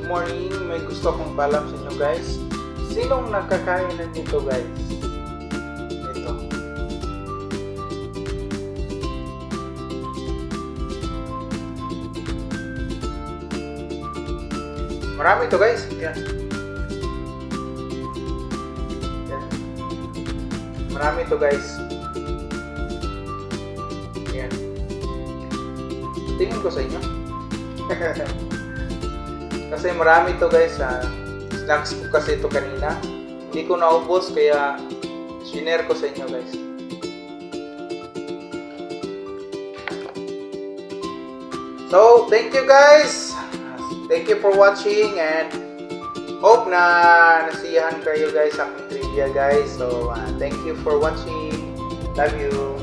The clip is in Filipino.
good morning. May gusto akong paalam sa inyo guys. Sinong nakakain na nito guys? Ito. Marami to guys. Yan. Yan. Marami to guys. Yan. Tingin ko sa inyo. Kasi marami to guys. Snacks ko kasi ito kanina. Hindi ko naubos kaya shinare ko sa inyo guys. So, thank you guys. Thank you for watching and hope na nasiyahan kayo guys sa aking trivia guys. So, thank you for watching. Love you.